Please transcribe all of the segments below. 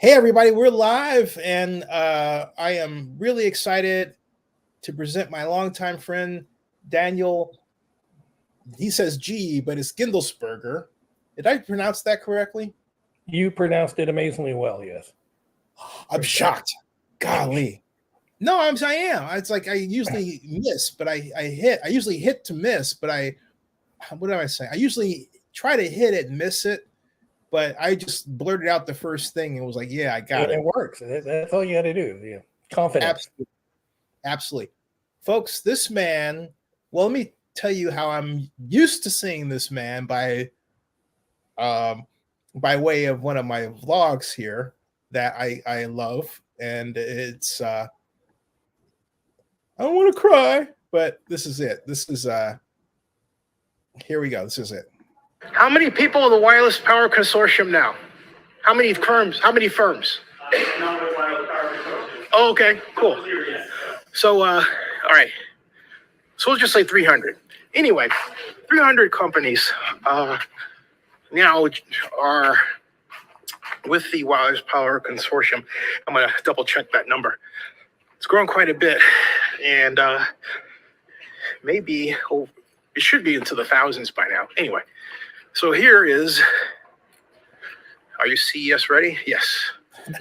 Hey, everybody, we're live, and I am really excited to present my longtime friend, Daniel. He says G, but it's Gindlesperger. Did I pronounce that correctly? You pronounced it amazingly well, yes. I'm shocked. Golly. No, I am. It's like I usually miss, but I hit. I usually hit to miss, but what do I say? I usually try to hit it and miss it. But I just blurted out the first thing and was like, yeah, I got it. It works. That's all you got to do. Yeah. Confidence. Absolutely. Folks, this man, well, let me tell you how I'm used to seeing this man by way of one of my vlogs here that I love. And it's, I don't want to cry, but this is it. This is, here we go. This is it. How many people in the Wireless Power Consortium now? How many firms? Oh, okay, cool. So, all right. So we'll just say 300. Anyway, 300 companies now are with the Wireless Power Consortium. I'm going to double check that number. It's grown quite a bit, and maybe it should be into the thousands by now. Anyway. So here is, are you CES ready? Yes.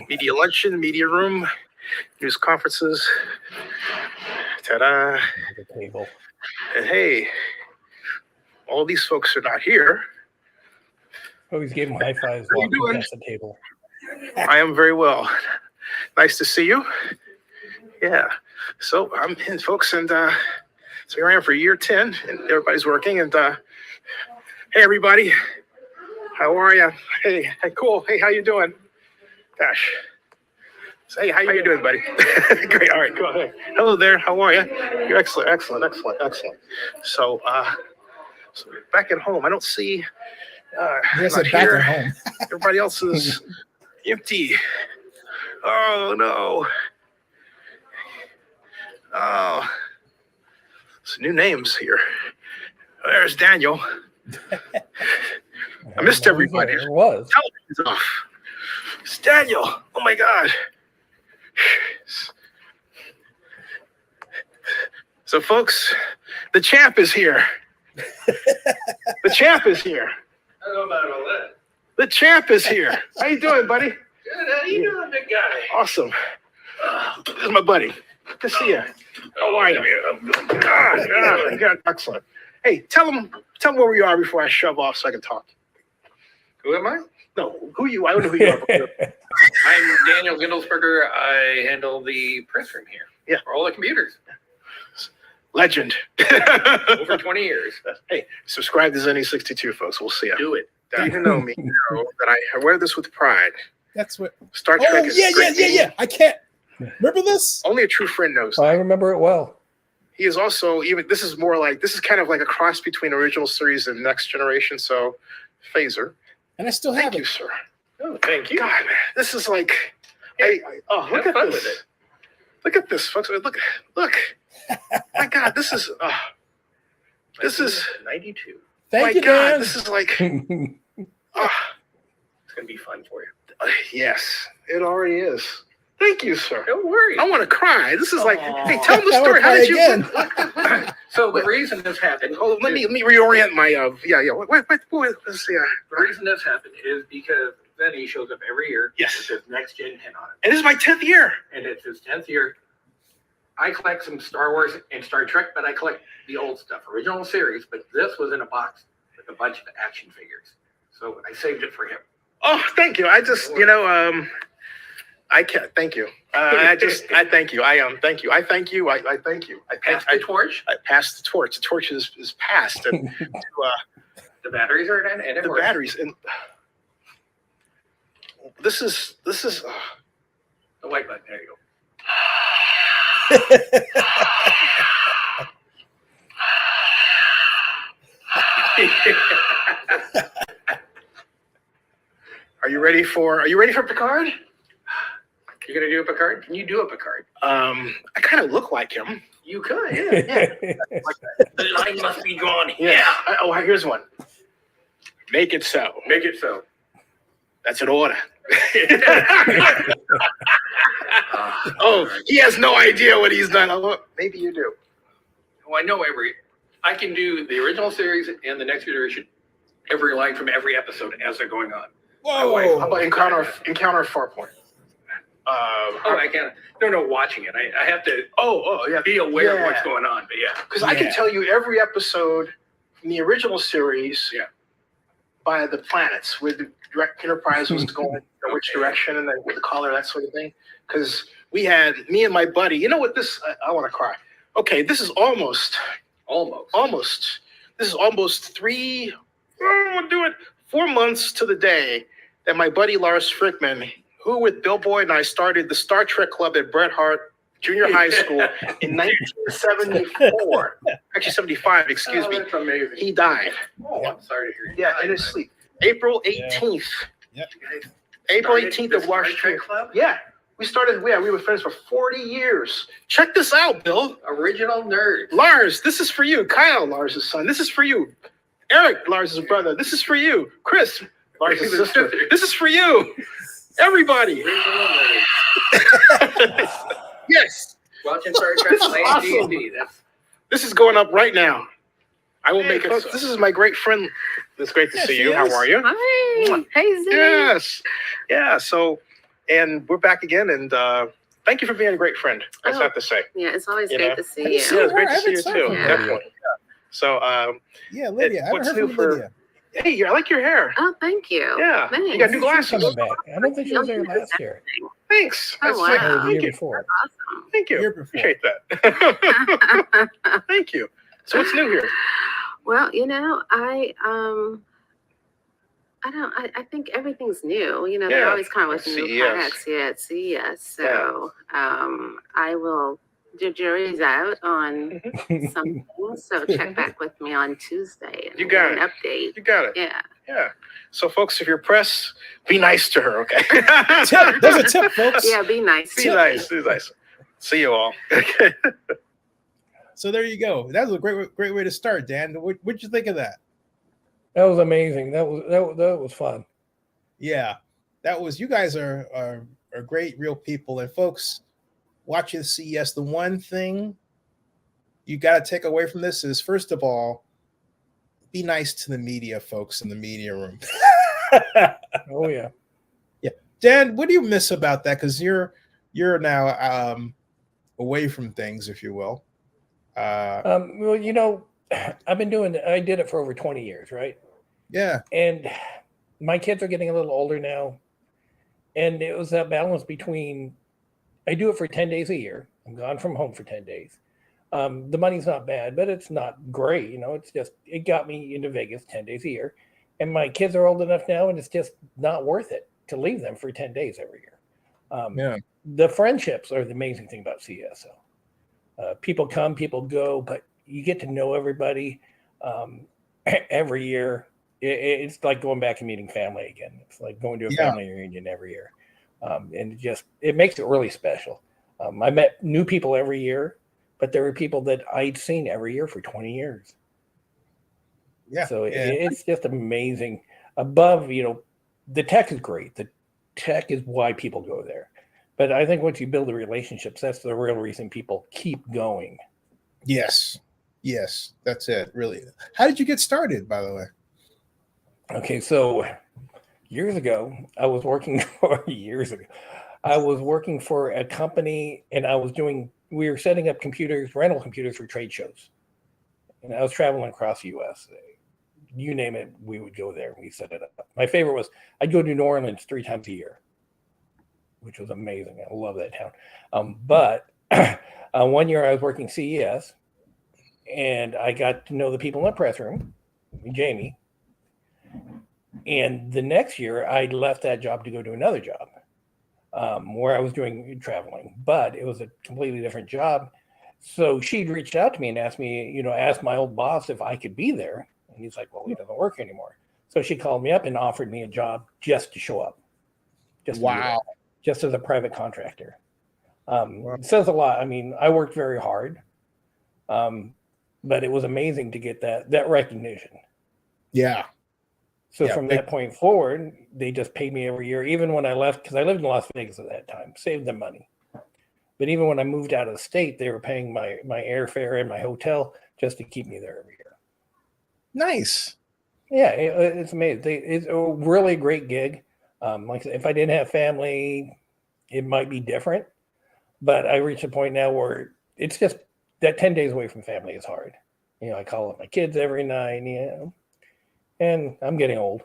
Media luncheon, media room, news conferences. Ta-da. The table. And hey, all these folks are not here. Always give them high fives How you walking doing? past the table. I am very well. Nice to see you. Yeah. So I'm in, folks, and so here I am for year 10, and everybody's working, and hey, everybody. How are you? Hey, cool. Hey, how you doing? Gosh. So, hey, how you doing, buddy? Great. All right, go ahead. Hello there. How are you? You're excellent. So, so back at home, I don't see. Yes, back at home. Everybody else is empty. Oh no. Oh, some new names here. There's Daniel. I missed everybody. It was. Television's off. It's Daniel. Oh my God. So, folks, the champ is here. The champ is here. I don't know about all that. The champ is here. How you doing, buddy? Good. How you doing, big guy? Awesome. This is my buddy. Good to see you. How are you? God, excellent. Hey, tell them where we are before I shove off so I can talk. Who am I? No, who you? I don't know who you are. I'm Daniel Gindlesperger. I handle the press room here. Yeah. For all the computers. Legend. Over 20 years. Hey, subscribe to Zennie 62, folks. We'll see you. Do it. You know me. You know that I wear this with pride. That's what Star Trek is. Yeah. I can't remember this. Only a true friend knows. I remember it well. He is also this is kind of like a cross between original series and Next Generation. So, phaser. And I still have it. Thank you, sir. Oh, thank you. God, man, this is like, look at this. Look at this, folks. Look. My God, this is 92. Thank you, God, man. This is like, It's gonna be fun for you. Yes, it already is. Thank you, sir. Don't worry. I want to cry. This is like, hey, tell them the story. How did you? So the reason this happened. Hold on, let me reorient my. Let's see. The reason this happened is because Zennie shows up every year. Yes. It says Next Gen 10 on it. And this is my 10th year. And it's his 10th year. I collect some Star Wars and Star Trek, but I collect the old stuff, original series. But this was in a box with a bunch of action figures, so I saved it for him. Oh, thank you. I just, I can't. Thank you. I thank you. Thank you. I thank you. I thank you. I passed the torch. I passed the torch. The torch is passed. And the batteries are in, and it the works. batteries. And this is. The white button. There you go. Are you ready for Picard? You're gonna do a Picard? Can you do a Picard? I kind of look like him. You could, yeah. The line must be drawn. Yeah. Oh, here's one. Make it so. Make it so. That's an order. Oh, he has no idea what he's done. Oh, maybe you do. Well, I know I can do the original series and the next iteration, every line from every episode as they're going on. How about Encounter Farpoint? I can't. No, watching it. I have to. Yeah. Be aware of what's going on. But yeah, Because I can tell you every episode from the original series. Yeah. By the planets, where the direct Enterprise was going, which direction, and then with the color, that sort of thing. Because we had me and my buddy. You know what? I want to cry. Okay, this is almost. This is almost 4 months to the day that my buddy Lars Frickman, who with Bill Boyd and I started the Star Trek Club at Bret Hart Junior High School in 1974. Actually, 75, excuse me. That's amazing. He died. Oh, I'm sorry to hear you. Yeah, in his sleep. April 18th. Yep. April 18th of last Star year. Trek Club? Yeah. We were friends for 40 years. Check this out, Bill. Original nerd. Lars, this is for you. Kyle, Lars' son. This is for you. Eric, Lars' brother. This is for you. Chris, Lars' sister. This is for you. Everybody. Original nerd. Yes. Watching Star Trek playing awesome. D&D. This is going up right now. I will make it. folks, This is my great friend. It's great to see you. How are you? Hi. Hey, Zennie. Yes. Yeah. So, and we're back again. And thank you for being a great friend. That's not to say. Yeah, it's always You great know? to see Yeah, you. Yeah, it's great to I see you haven't too. seen you. Definitely. Yeah. So, Yeah, Lydia. I haven't what's heard new from for- Lydia. hey, I like your hair. Oh, thank you. Yeah. Thanks. You got new She's glasses. coming back. I don't think she was there last year Thanks. Oh, That's wow. like- or the thank year you. before. Awesome. Thank you. Year before. Appreciate that. Thank you. So what's new here? Well, I think everything's new. They're Yeah. always coming with At new CES. products here at CES. So I will, the jury's out on something. So check back with me on Tuesday and You got an update. You got it. Yeah. Yeah. So folks, if you're press, be nice to her, okay? Tip. There's a tip, folks. Yeah, be nice. Be nice. Be nice. See you all. Okay. So there you go. That was a great way to start, Dan. What'd you think of that? That was amazing. That was fun. Yeah, that was. You guys are great, real people, and folks watching CES. The one thing you got to take away from this is, first of all, be nice to the media folks in the media room. Oh yeah. Dan, what do you miss about that? Because you're now away from things, if you will. Well, I did it for over 20 years, right? Yeah. And my kids are getting a little older now. And it was that balance between, I do it for 10 days a year. I'm gone from home for 10 days. The money's not bad, but it's not great. It's just, it got me into Vegas 10 days a year. And my kids are old enough now, and it's just not worth it to leave them for 10 days every year. Yeah. The friendships are the amazing thing about CSO. People come, people go, but you get to know everybody every year. It's like going back and meeting family again. It's like going to a family reunion every year. And it makes it really special. I met new people every year, but there were people that I'd seen every year for 20 years. Yeah. So it's just amazing. Above, the tech is great. The tech is why people go there. But I think once you build the relationships, that's the real reason people keep going. Yes, that's it. Really. How did you get started, by the way? Okay, so years ago, I was working for a company, and we were setting up rental computers for trade shows. And I was traveling across the U.S. You name it, we would go there and we set it up. My favorite was I'd go to New Orleans 3 times a year, which was amazing. I love that town. But one year I was working CES, and I got to know the people in the press room, Jamie. And the next year, I left that job to go to another job where I was doing traveling, but it was a completely different job. So she'd reached out to me and asked me, asked my old boss if I could be there. And he's like, well, he doesn't work anymore. So she called me up and offered me a job just to show up. Wow. Just as a private contractor. It says a lot. I mean, I worked very hard, but it was amazing to get that recognition. Yeah. So Yeah, from big- that point forward, they just paid me every year, even when I left, because I lived in Las Vegas at that time, saved them money. But even when I moved out of the state, they were paying my airfare and my hotel just to keep me there every year. Nice. Yeah, it's amazing. It's a really great gig. Like I said, if I didn't have family, it might be different. But I reached a point now where it's just that 10 days away from family is hard. You know, I call up my kids every night, and I'm getting old,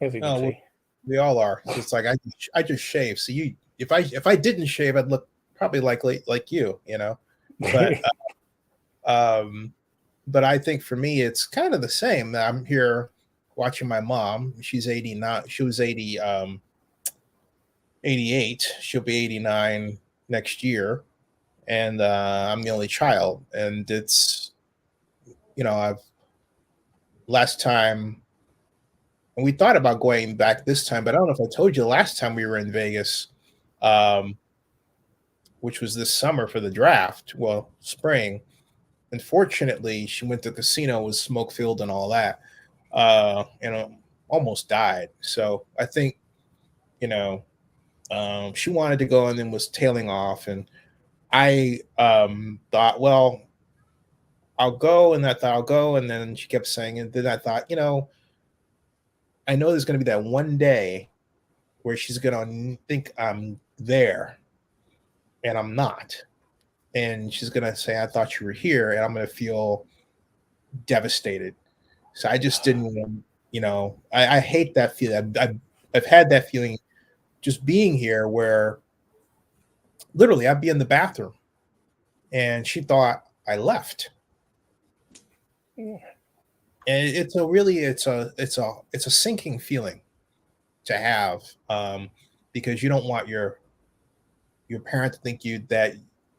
as you can Oh, see. we all are. It's like I just shave. So if I didn't shave, I'd look probably like you, you know. But but I think for me it's kind of the same. I'm here watching my mom. She's 89. She was 88. She'll be 89 next year, and I'm the only child. And it's I've last time, and we thought about going back this time, but I don't know if I told you last time we were in Vegas, um, which was this summer for the draft. Well, spring. Unfortunately, she went to the casino, was smoke filled and all that, almost died. So I think you know she wanted to go and then was tailing off, and I thought, well, I'll go, and I thought I'll go, and then she kept saying, and then I thought, I know there's going to be that one day where she's going to think I'm there, and I'm not, and she's going to say, I thought you were here, and I'm going to feel devastated. So I just didn't, I hate that feeling. I've had that feeling just being here where literally I'd be in the bathroom and she thought I left. Yeah. And it's a sinking feeling to have, because you don't want your parent to think that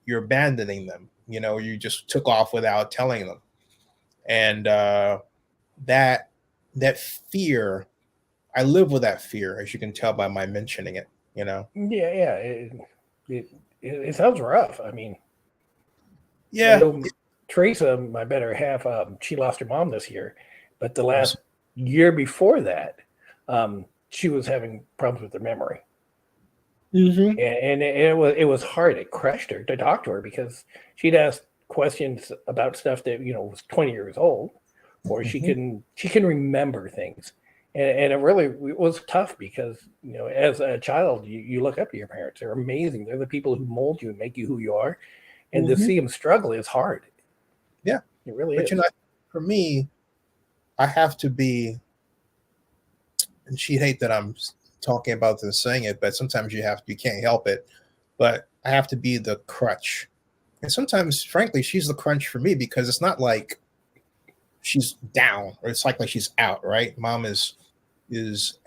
you're abandoning them. You just took off without telling them, and that fear, I live with that fear, as you can tell by my mentioning it. Yeah. It sounds rough. I mean, I Yeah, know Teresa, my better half, she lost her mom this year, but the last year before that, she was having problems with her memory. mm-hmm. And it was hard. It crushed her to talk to her because she'd ask questions about stuff that was 20 years old, or she can remember things, and it really was tough because as a child you look up to your parents. They're amazing. They're the people who mold you and make you who you are, and to see them struggle is hard. Yeah, it really but is. For me, I have to be, and she'd hate that I'm talking about this, saying it, but sometimes you can't help it. But I have to be the crutch. And sometimes, frankly, she's the crunch for me because it's not like she's down or it's like she's out, right? Mom is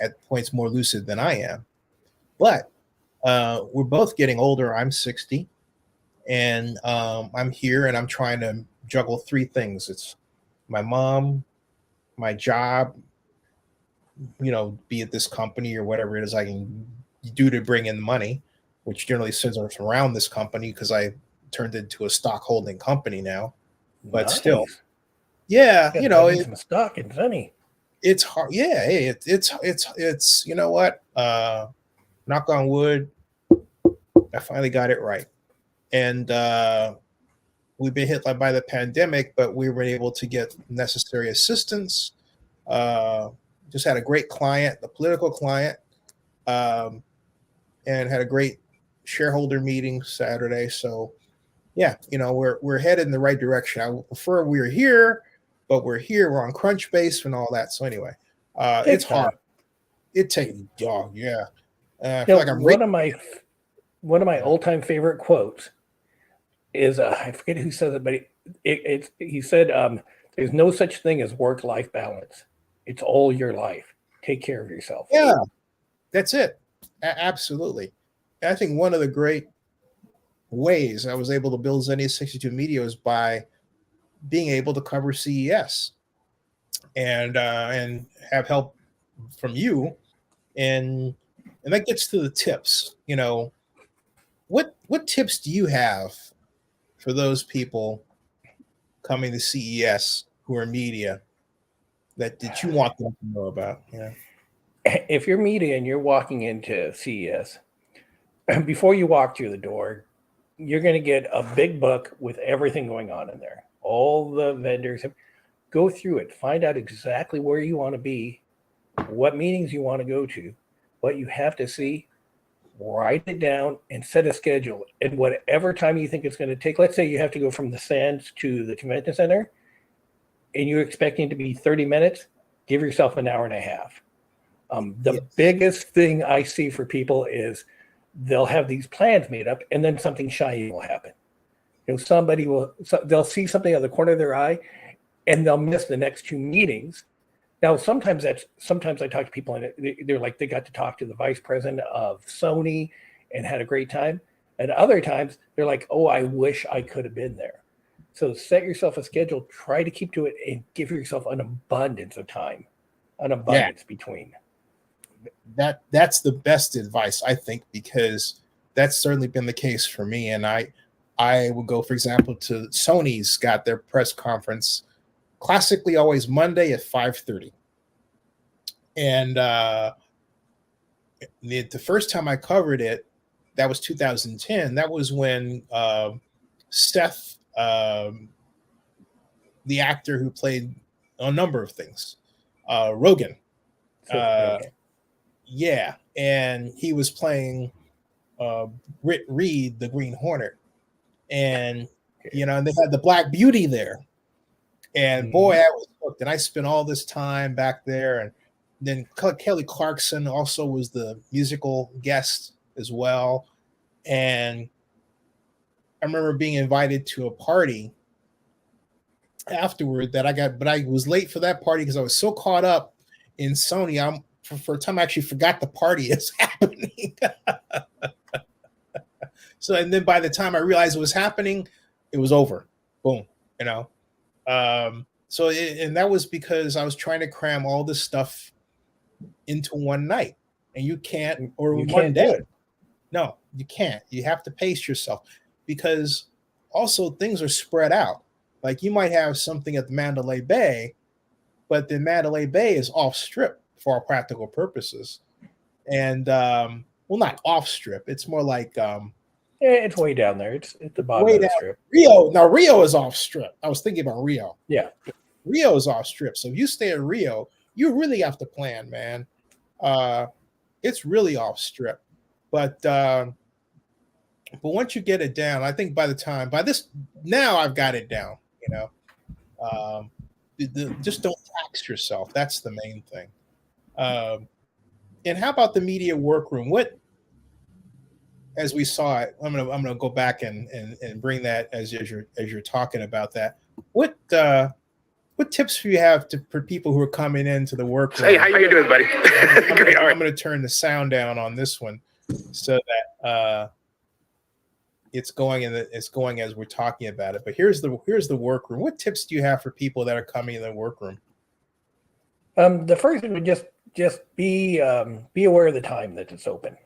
at points more lucid than I am. But we're both getting older. I'm 60, and I'm here and I'm trying to juggle three things. It's my mom, my job, be at this company or whatever it is I can do to bring in money, which generally centers around this company because I turned it into a stock holding company now. But Nice. still, yeah, some stock in Zennie. It's hard. Yeah, hey, it's you know what? Knock on wood, I finally got it right. And we've been hit by the pandemic, but we were able to get necessary assistance. Just had a great client, a political client, and had a great shareholder meeting Saturday. So yeah, we're headed in the right direction. I would prefer we were here, but we're here. We're on Crunchbase and all that. So anyway, it's hard. It takes yeah. I feel like I'm one of my all-time favorite quotes is I forget who says it, but he said, "There's no such thing as work-life balance. It's all your life. Take care of yourself." Yeah, that's it. Absolutely. And I think one of the great ways I was able to build Zennie 62 Media is by being able to cover CES and have help from you, and that gets to the tips. What tips do you have for those people coming to CES who are media that you want them to know about? Yeah. If you're media and you're walking into CES, before you walk through the door, you're going to get a big book with everything going on in there. All the vendors. Go through it. Find out exactly where you want to be, what meetings you want to go to, what you have to see. Write it down and set a schedule. And whatever time you think it's going to take, let's say you have to go from the Sands to the convention center and you're expecting it to be 30 minutes, give yourself an hour and a half. The biggest thing I see for people is they'll have these plans made up and then something shiny will happen. They'll see something out of the corner of their eye and they'll miss the next 2 meetings. Now, sometimes I talk to people and they're like, they got to talk to the vice president of Sony and had a great time. And other times they're like, oh, I wish I could have been there. So set yourself a schedule, try to keep to it, and give yourself an abundance of time, between. That's the best advice, I think, because that's certainly been the case for me. And I would go, for example, to Sony's got their press conference classically always Monday at 5:30. And the first time I covered it, that was 2010. That was when Seth, the actor who played a number of things, Rogan. Yeah, and he was playing Britt Reed, the Green Hornet. And, and they had the Black Beauty there. And boy, I was hooked. And I spent all this time back there. And then Kelly Clarkson also was the musical guest as well. And I remember being invited to a party afterward but I was late for that party because I was so caught up in Sony. For a time, I actually forgot the party is happening. So, and then by the time I realized it was happening, it was over. Boom, and that was because I was trying to cram all this stuff into one night, and you can't, or you one can't day. do it. No, you can't. You have to pace yourself because also things are spread out. Like you might have something at the Mandalay Bay, but the Mandalay Bay is off strip for all practical purposes. And not off strip. It's more like it's way down there. It's the bottom way of the down. strip. Rio is off strip. I was thinking about Rio. Yeah. Rio is off strip. So if you stay at Rio, you really have to plan, man. It's really off strip. But once you get it down, I think now I've got it down, just don't tax yourself. That's the main thing. And how about the media workroom? What, as we saw it, I'm gonna go back and bring that as you're talking about that. What tips do you have for people who are coming into the workroom? Hey, how you doing, buddy? Great. All right. I'm going to turn the sound down on this one so that it's going as we're talking about it. But here's the workroom. What tips do you have for people that are coming in the workroom? The first thing would just be aware of the time that it's open.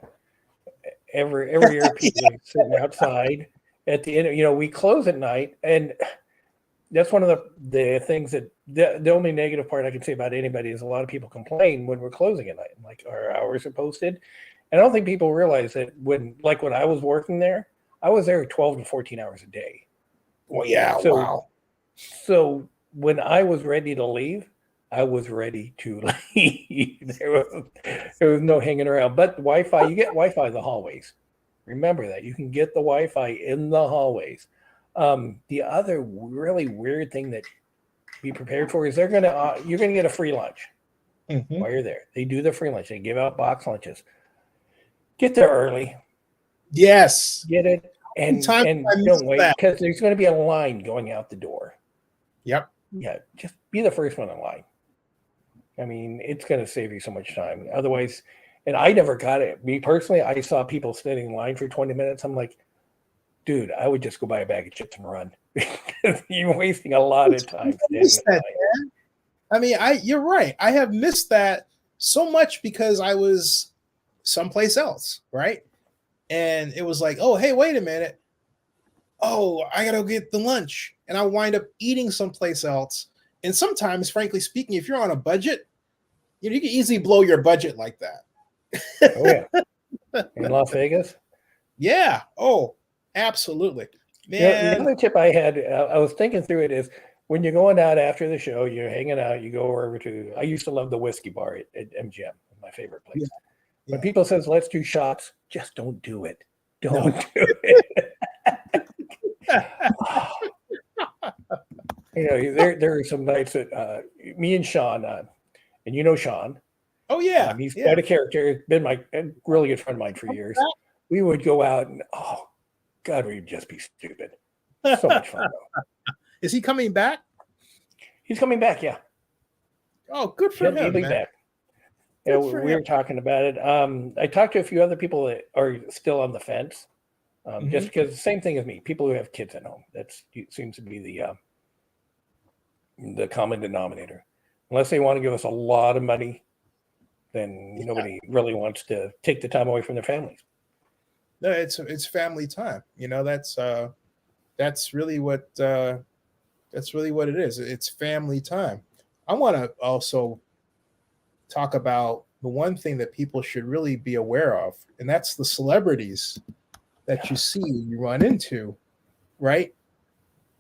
Every year people are sitting outside at the end. We close at night, and that's one of the things that the only negative part I can say about anybody is a lot of people complain when we're closing at night. Like our hours are posted. And I don't think people realize that when I was working there, I was there 12 to 14 hours a day. Well, yeah, wow. So when I was ready to leave, I was ready to leave. There was no hanging around. But Wi-Fi, you get Wi-Fi in the hallways. Remember that. You can get the Wi-Fi in the hallways. The other really weird thing that be prepared for is you're gonna get a free lunch while you're there. They do the free lunch. They give out box lunches. Get there early. Yes. Get it and don't wait because there's going to be a line going out the door. Yep. Yeah, just be the first one in line. I mean, it's going to save you so much time. Otherwise, and I never got it. Me personally, I saw people standing in line for 20 minutes. I'm like, dude, I would just go buy a bag of chips and run. You're wasting a lot of time. I mean, you're right. I have missed that so much because I was someplace else, right? And it was like, oh, hey, wait a minute. Oh, I gotta get the lunch, and I wind up eating someplace else, And sometimes, frankly speaking, if you're on a budget, you can easily blow your budget like that. Oh yeah, in Las Vegas. Yeah. Oh, absolutely, The man. other tip I had, I was thinking through it, is when you're going out after the show, you're hanging out, you go over to. I used to love the whiskey bar at MGM, my favorite place. Yeah. When Yeah. people says let's do shots, just don't do it. Don't No. do it. There are some nights that me and Sean, and Sean. Oh yeah. He's Yeah. quite a character. Been a really good friend of mine for years. We would go out and God, we'd just be stupid. So much fun though. Is he coming back? He's coming back, yeah. Oh, good for He'll him, be man. back. Good Yeah, for we him. were talking about it. I talked to a few other people that are still on the fence, just because the same thing as me. People who have kids at home. That seems to be the common denominator. Unless they want to give us a lot of money, then nobody really wants to take the time away from their families. No, it's family time. That's really what it is. It's family time. I want to also talk about the one thing that people should really be aware of, and that's the celebrities that you see, you run into, right?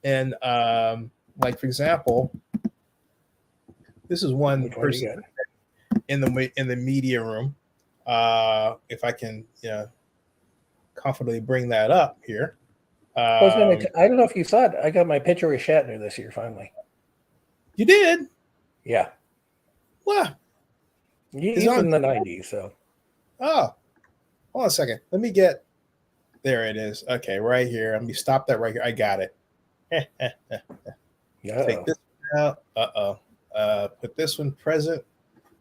And like for example, this is one Which one do you person in the media room. If I can, comfortably bring that up here. I don't know if you saw it. I got my picture with Shatner this year finally. You did? Yeah. What? He's in the 90s, so. Oh, hold on a second. Let me get. There it is. Okay, right here. Let me stop that right here. I got it. Take this out. Put this one present.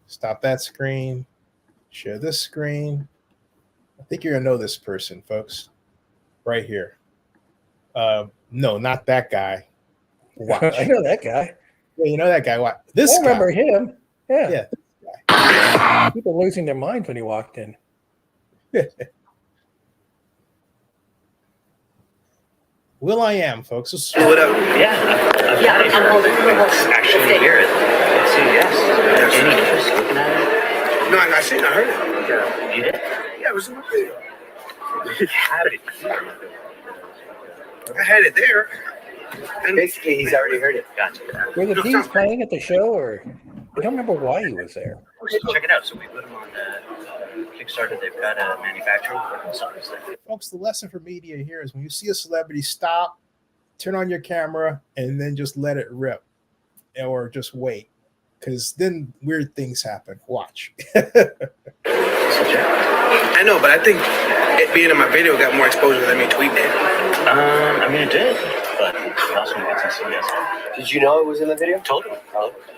Stop that screen. Share this screen. I think you're gonna know this person, folks. Right here. No, not that guy. Watch. I know that guy. Yeah, you know that guy. What? This I guy. remember him. Yeah. Yeah. People losing their minds when he walked in. Will I Am, folks. What up? Yeah, I'm holding actually here at CES. Any interest in looking at No, I seen. I heard it. it? You did? Yeah, it was in the video. You had it. I had it there. And Basically, he's already heard it. Gotcha. Were the D's playing at the show, or I don't remember why he was there. So check it out. So we put him on Kickstarter. They've got a manufacturer working songs there. Folks, the lesson for media here is when you see a celebrity, stop, turn on your camera, and then just let it rip, or just wait, because then weird things happen. Watch. I know, but I think it being in my video got more exposure than me tweeting it. I mean, it did, but it also gets to CES. Did you know it was in the video? Totally.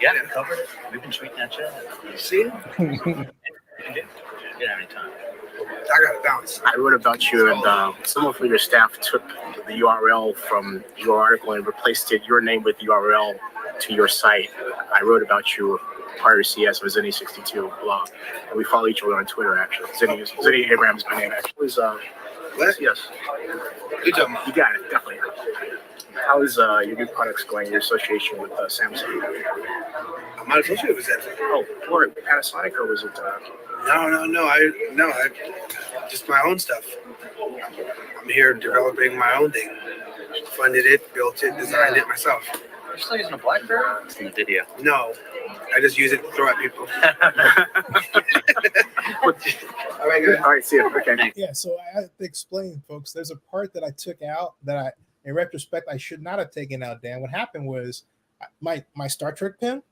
Yeah, we covered it. We've been tweeting at you. See it? You can get any time. I got to bounce. I wrote about you, and someone from your staff took the URL from your article and replaced your name with URL to your site. I wrote about you prior to CS with Zennie 62 blog, and we follow each other on Twitter. Actually, Zennie Abraham is my name. Actually, What? yes, Good job, man. you got it definitely. How is your new products going? Your association with Samsung? I'm not associated with that. Oh, or Panasonic, or was it? No. I just my own stuff. I'm here developing my own thing. Funded it, built it, designed it myself. You're still using a BlackBerry? It's in the video. No, I just use it to throw at people. All right, good. All right, see you. Okay. Yeah, so I have to explain, folks. There's a part that I took out that in retrospect, I should not have taken out, Dan. What happened was my Star Trek pin,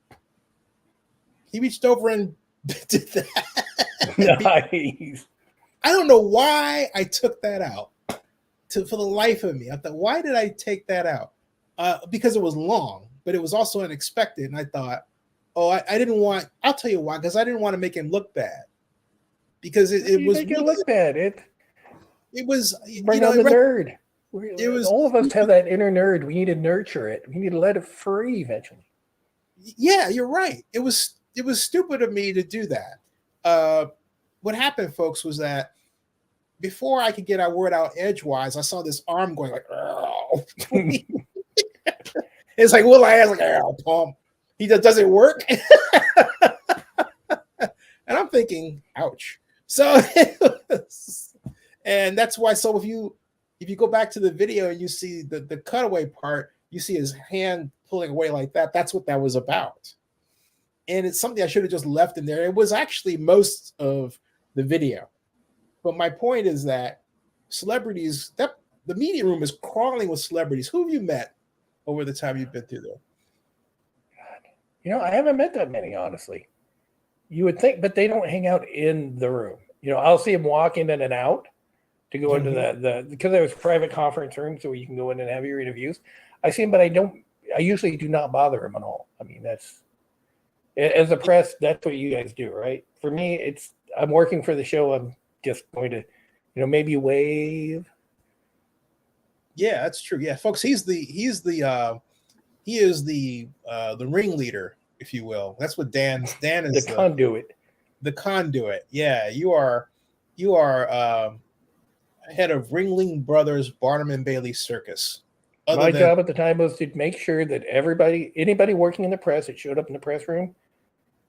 he reached over and did that. Nice. I don't know why I took that out. For the life of me, I thought, why did I take that out? Because it was long, but it was also unexpected. And I thought, I didn't want. I'll tell you why. Because I didn't want to make him look bad. Because it was make it look bad. It was Bring out the nerd. It was all of us have that inner nerd. We need to nurture it. We need to let it free eventually. Yeah, you're right. It was stupid of me to do that. What happened, folks, was that before I could get our word out edgewise, I saw this arm going like, oh. It's like, well, I was like, oh, pump. He just doesn't work. And I'm thinking, ouch. So, and that's why. So if you go back to the video and you see the cutaway part, you see his hand pulling away like that. That's what that was about. And it's something I should have just left in there. It was actually most of the video. But my point is that celebrities, that the media room is crawling with celebrities. Who have you met over the time you've been through there? You know, I haven't met that many, honestly. You would think, but they don't hang out in the room. You know, I'll see them walk in and out to go into the because there's private conference rooms where you can go in and have your interviews. I see them, but I usually do not bother them at all. I mean, that's, as a press, that's what you guys do, right? For me, I'm working for the show. I'm just going to, maybe wave. Yeah, that's true. Yeah, folks, he is the ringleader, if you will. That's what Dan is. The conduit. The conduit. Yeah, you are head of Ringling Brothers Barnum and Bailey Circus. My job at the time was to make sure that anybody working in the press that showed up in the press room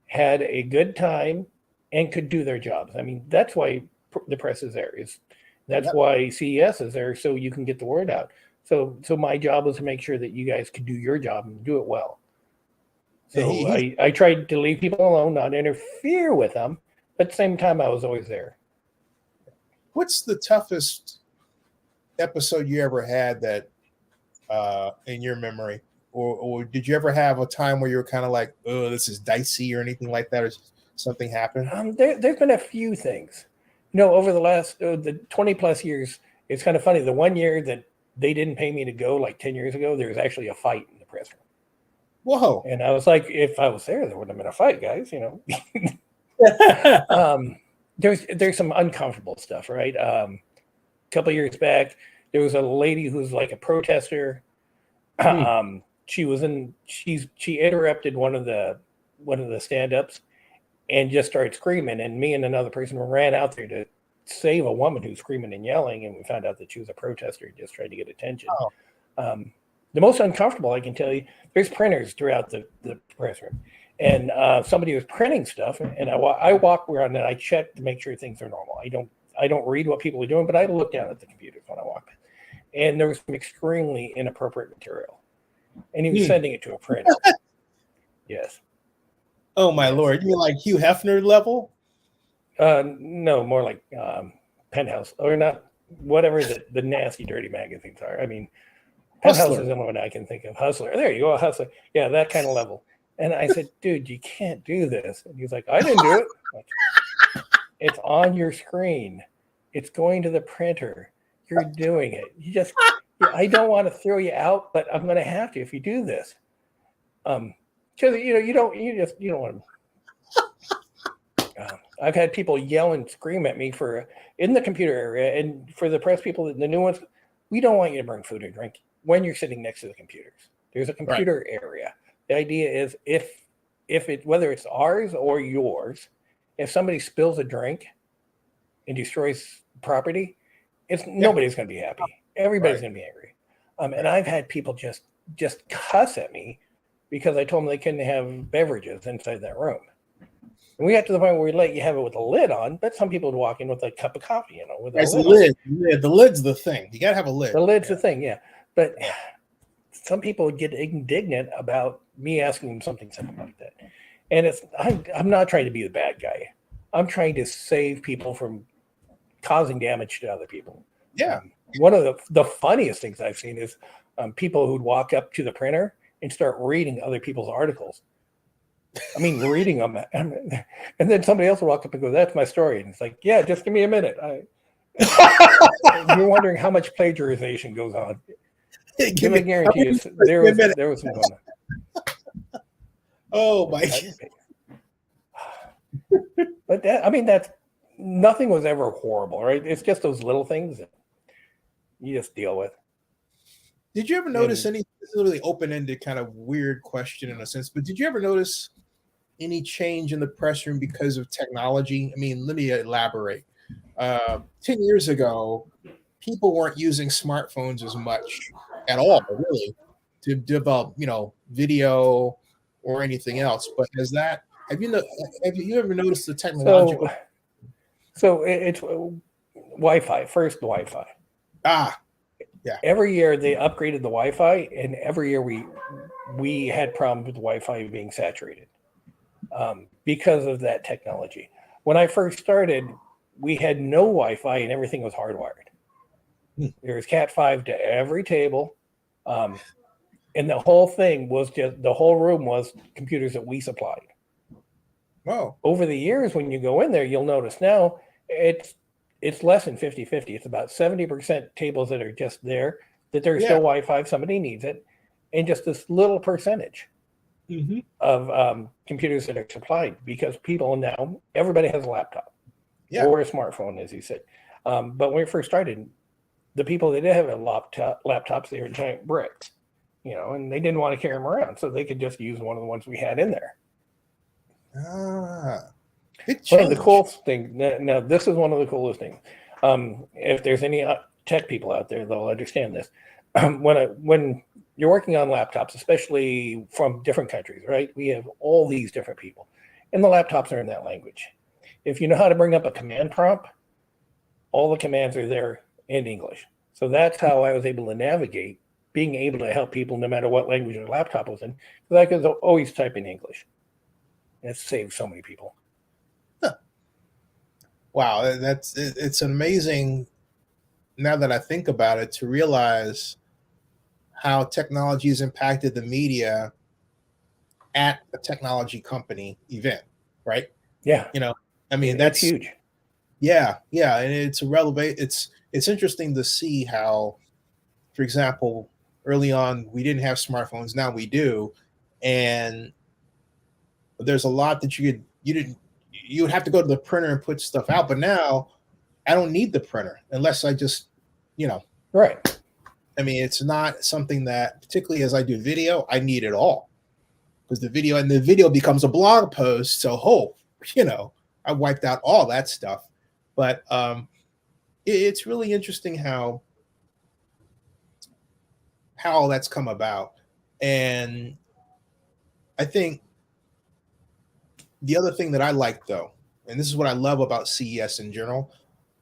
had a good time and could do their jobs. I mean, that's why the press is there. That's why CES is there, so you can get the word out. So my job was to make sure that you guys could do your job and do it well. So I tried to leave people alone, not interfere with them, but at the same time, I was always there. What's the toughest episode you ever had that in your memory? Or did you ever have a time where you were kind of like, oh, this is dicey or anything like that, or something happened? There's been a few things. Over the last the 20 plus years, it's kind of funny. The 1 year that they didn't pay me to go, like 10 years ago, there was actually a fight in the press room. Whoa. And I was like, if I was there wouldn't have been a fight, guys, There's some uncomfortable stuff, right? A couple of years back, there was a lady who was like a protester. She interrupted one of the stand-ups and just started screaming, and me and another person ran out there to save a woman who's screaming and yelling, and we found out that she was a protester just trying to get attention. The most uncomfortable, I can tell you, there's printers throughout the press room, and somebody was printing stuff, and I walk around and I check to make sure things are normal. I don't read what people are doing, but I look down at the computers when I walk in, and there was some extremely inappropriate material, and he was sending it to a printer. Yes. Oh my Lord! You mean like Hugh Hefner level? No, more like Penthouse, or not, whatever the nasty, dirty magazines are. I mean, Penthouse is the only one I can think of. Hustler. There you go, Hustler. Yeah, that kind of level. And I said, dude, you can't do this. And he's like, I didn't do it. Like, it's on your screen. It's going to the printer. You're doing it. I don't want to throw you out, but I'm going to have to if you do this. Because you don't want to. I've had people yell and scream at me in the computer area, and for the press people, the new ones, we don't want you to bring food and drink when you're sitting next to the computers. There's a computer area. The idea is whether it's ours or yours, if somebody spills a drink and destroys property, nobody's going to be happy. Everybody's going to be angry. And I've had people just cuss at me because I told them they couldn't have beverages inside that room. And we got to the point where we let you have it with a lid on, but some people would walk in with a cup of coffee, with a lid. The lid's the thing. You got to have a lid. The lid's the thing, yeah. But some people would get indignant about me asking them something simple like that. And I'm not trying to be the bad guy. I'm trying to save people from causing damage to other people. Yeah. One of the funniest things I've seen is people who'd walk up to the printer and start reading other people's articles. I mean, reading them. And then somebody else will walk up and go, that's my story. And it's like, yeah, just give me a minute. You're wondering how much plagiarization goes on. I guarantee you, there was some going on. Oh, my. But that's nothing was ever horrible, right? It's just those little things that you just deal with. Did you ever notice it's a really open-ended kind of weird question in a sense, but did you ever notice any change in the press room because of technology? I mean, let me elaborate. 10 years ago, people weren't using smartphones as much at all, really, to develop, video or anything else. But have you ever noticed the technological? So it's Wi-Fi. First, Wi-Fi. Yeah. Every year they upgraded the Wi-Fi, and every year we had problems with the Wi-Fi being saturated because of that technology. When I first started, we had no Wi-Fi and everything was hardwired. There was Cat 5 to every table, and the whole thing was the whole room was computers that we supplied. Oh. Over the years, when you go in there, you'll notice now it's less than 50-50. It's about 70% tables that are just there, that there's still Wi-Fi if somebody needs it, and just this little percentage of computers that are supplied, because people now, everybody has a laptop or a smartphone, as you said. But when we first started, the people that did have laptops, they were giant bricks, and they didn't want to carry them around, so they could just use one of the ones we had in there. One of the coolest things, now this is one of the coolest things. If there's any tech people out there, they'll understand this. When you're working on laptops, especially from different countries, right? We have all these different people, and the laptops are in that language. If you know how to bring up a command prompt, all the commands are there in English. So that's how I was able to navigate, being able to help people no matter what language their laptop was in, because I could always type in English. It saved so many people. Wow, it's amazing now that I think about it, to realize how technology has impacted the media at a technology company event, right? Yeah. I mean, that's huge. Yeah. And it's relevant. It's interesting to see how, for example, early on, we didn't have smartphones. Now we do. And there's a lot that you would have to go to the printer and put stuff out. But now I don't need the printer unless I just, Right. I mean, it's not something that, particularly as I do video, I need it all, because the video becomes a blog post. So, I wiped out all that stuff. But it's really interesting how all that's come about. And I think the other thing that I like, though, and this is what I love about CES in general,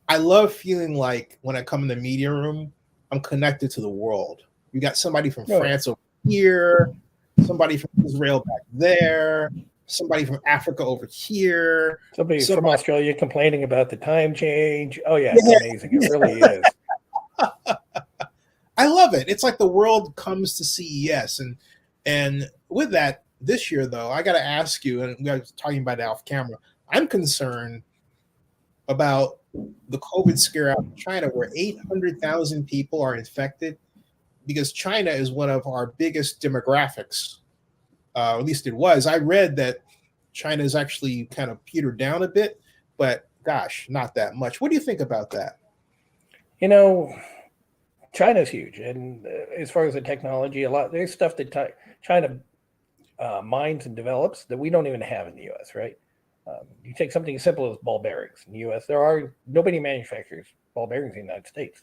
I love feeling like when I come in the media room, I'm connected to the world. You got somebody from France over here, somebody from Israel back there, somebody from Africa over here. Somebody from Australia complaining about the time change. Oh, yeah, it's amazing. It really is. I love it. It's like the world comes to CES. And with that, this year, though, I got to ask you, and we were talking about it off camera, I'm concerned about the COVID scare out of China, where 800,000 people are infected, because China is one of our biggest demographics. At least it was. I read that China is actually kind of petered down a bit, but gosh, not that much. What do you think about that? China's huge, and as far as the technology, there's stuff that China mines and develops that we don't even have in the U.S. Right? You take something as simple as ball bearings in the U.S. Nobody manufactures ball bearings in the United States,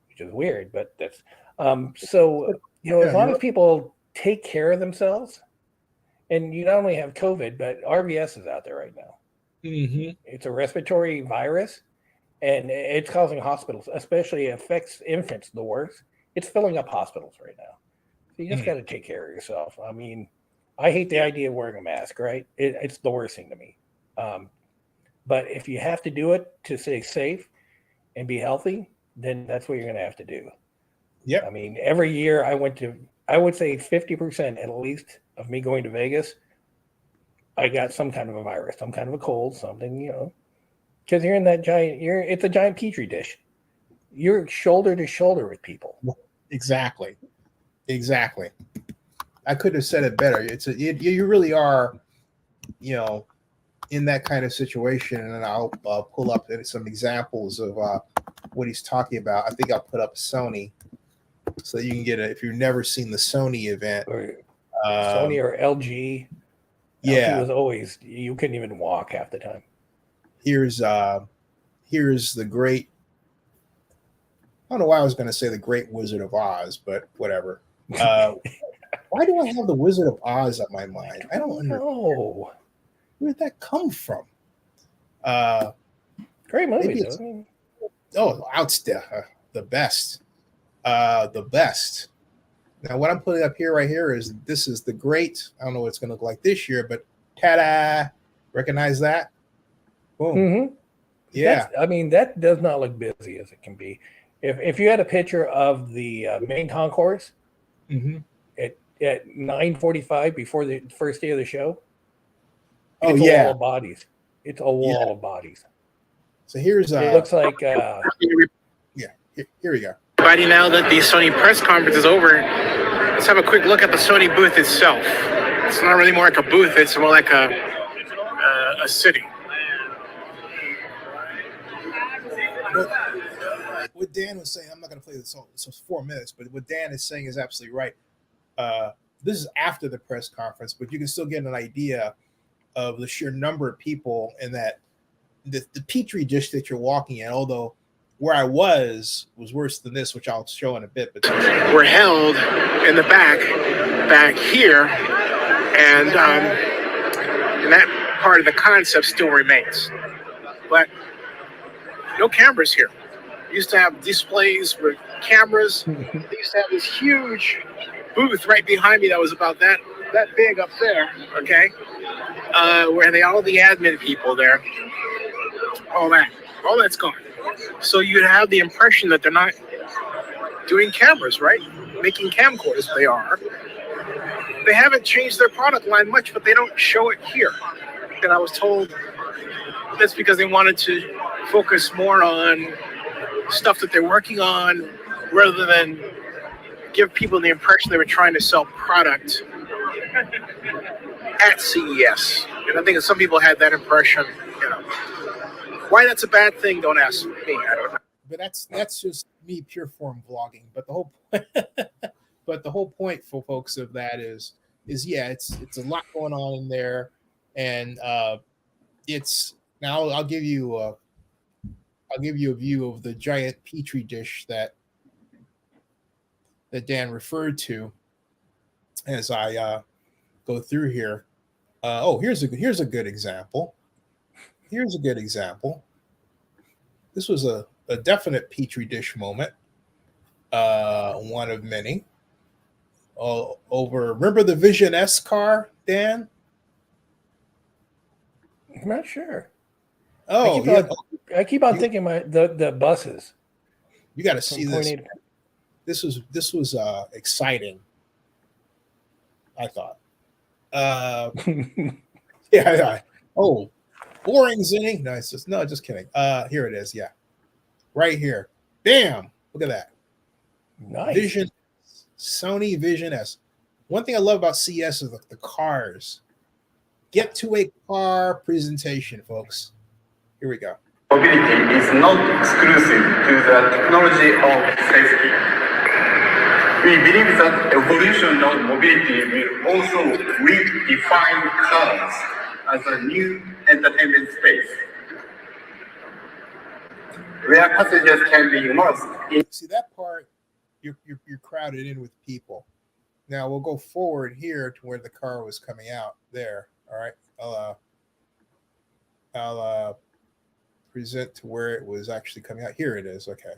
which is weird, but that's as long as people take care of themselves, and you not only have COVID, but RVS is out there right now. Mm-hmm. It's a respiratory virus, and it's causing hospitals, especially affects infants the worst. It's filling up hospitals right now. So you just got to take care of yourself. I mean, I hate the idea of wearing a mask, right? It's the worst thing to me. But if you have to do it to stay safe and be healthy, then that's what you're going to have to do. Yeah. I mean, every year I would say 50% at least of me going to Vegas, I got some kind of a virus, some kind of a cold, something, because you're in that it's a giant petri dish. You're shoulder to shoulder with people. Exactly. I couldn't have said it better. You really are, in that kind of situation. And I'll pull up some examples of what he's talking about. I think I'll put up Sony so that you can get it if you've never seen the Sony event. Or Sony or LG. Yeah. LG was always, you couldn't even walk half the time. Here's the great, I don't know why I was going to say the Great Wizard of Oz, but whatever. Why do I have the Wizard of Oz on my mind? I don't understand. know. Where did that come from? Great movie, Maybe though. it's- I mean, outstanding, the best, the best. Now, what I'm putting up here, right here, is this is the great. I don't know what it's going to look like this year, but ta-da! Recognize that? Boom. mhm. Yeah. I mean, that does not look busy as it can be. If you had a picture of the main concourse Mm-hmm. at 9:45 before the first day of the show, Oh, it's a yeah. wall of bodies. It's a wall of bodies. So here's It looks like yeah. Here we go. Everybody, now that the Sony press conference is over, let's have a quick look at the Sony booth itself. It's not really more like a booth; it's more like a city. What Dan was saying, I'm not going to play this song. It's 4 minutes, but what Dan is saying is absolutely right. This is after the press conference, but you can still get an idea of the sheer number of people and that the petri dish that you're walking in. Although where I was worse than this, which I'll show in a bit. But We're held in the back here, and that part of the concept still remains, but no cameras here. We used to have displays with cameras. They used to have this huge booth right behind me that was about that big up there. Okay, where they all the admin people there. All that's gone. So you'd have the impression that they're not doing cameras, right? Making camcorders. They are. They haven't changed their product line much, but they don't show it here. And I was told that's because they wanted to focus more on stuff that they're working on rather than give people the impression they were trying to sell product at CES. And I think that some people had that impression. Why that's a bad thing, don't ask me. I don't know. But that's just me pure form vlogging. But the whole point for folks of that is yeah, it's a lot going on in there, and it's now I'll give you a view of the giant petri dish that Dan referred to as I go through here. Here's a good example. Here's a good example. This was a definite petri dish moment. One of many. Remember the Vision S car, Dan? I'm not sure. Oh, I keep on thinking the buses. You got to see From this. point This was exciting. I thought. Yeah. Oh, boring, Zennie. No, just kidding. Here it is. Yeah, right here. Bam! Look at that. Nice. Sony Vision S. One thing I love about CES is the cars. Get to a car presentation, folks. Here we go. Mobility is not exclusive to the technology of safety. We believe that evolution of mobility will also redefine cars as a new entertainment space, where passengers can be immersed in. See that part? You're crowded in with people. Now we'll go forward here to where the car was coming out. There. All right. I'll present to where it was actually coming out. Here it is. Okay.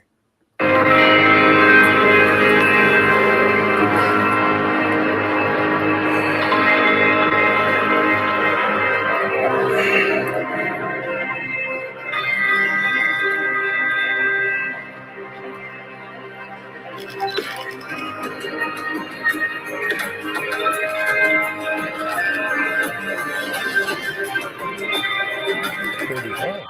Good design.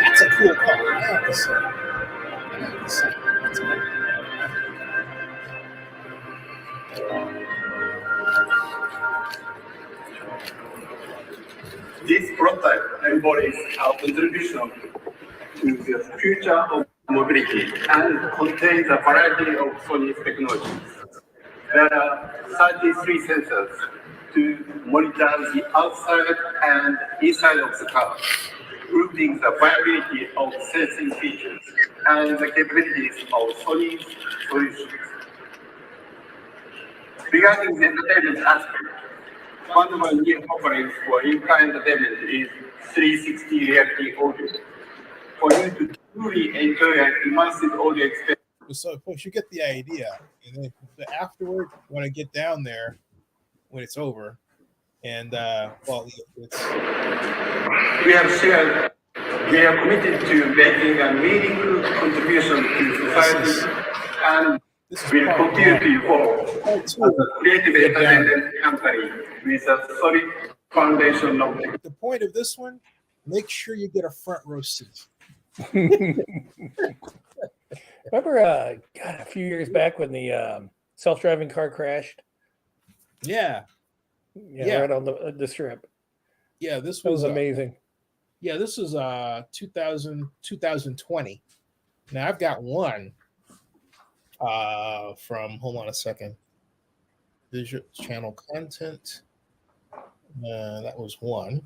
That's a cool car. I have to say. That's cool. This prototype embodies our contribution to the future of mobility and contains a variety of Sony's technologies. There are 33 sensors to monitor the outside and inside of the car, proving the viability of sensing features and the capabilities of Sony's solutions. Regarding the entertainment aspect, one of our new offerings for in-car entertainment is 360 reality audio. For you to truly enjoy an immersive audio experience. So, folks, you get the idea. And then afterward, when I get down there, when it's over, and well, it's. We have shared. We are committed to making a meaningful contribution to society, and will continue to evolve as a creative entertainment company with a solid foundation of. The point of this one: make sure you get a front row seat. Remember, God, a few years back when the self-driving car crashed? Yeah, Right on the strip. Yeah, this That was was amazing. Yeah, this was 2020. Now I've got one from, hold on a second, visual channel content. That was one.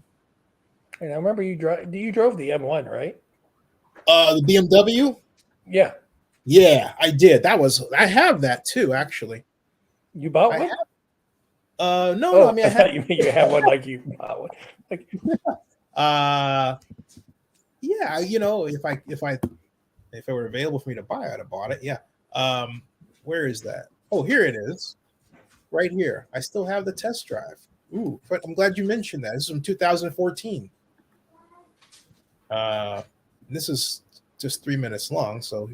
And I remember you drove the M1, right? The BMW. Yeah, I did. I have that too, actually. You bought one? No, I mean, I thought you have one like you bought one. Like, yeah, you know, if it were available for me to buy, I'd have bought it. Yeah. Where is that? Oh, here it is. Right here. I still have the test drive. Ooh, but I'm glad you mentioned that. This is from 2014. This is just 3 minutes long, so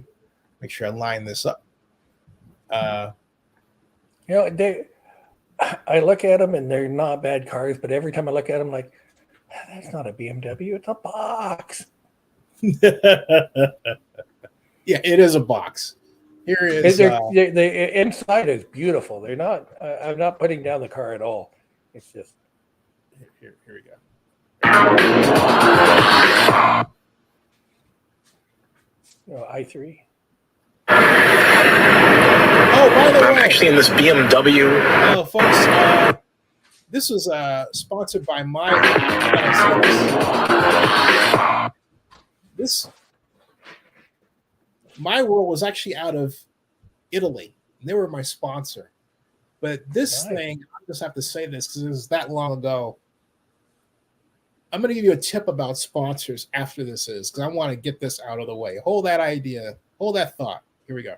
make sure I line this up. you know, I look at them and they're not bad cars, but every time I look at them, like, that's not a BMW, it's a box. Yeah, it is a box. Here is the inside is beautiful. They're not. I'm not putting down the car at all. It's just here we go. i3. Oh, by the way, I'm actually in this BMW. Oh, folks, this was sponsored by my. My World was actually out of Italy. They were my sponsor. But this thing, I just have to say this because it was that long ago. I'm going to give you a tip about sponsors after this is because I want to get this out of the way. Hold that idea. Hold that thought. Here we go.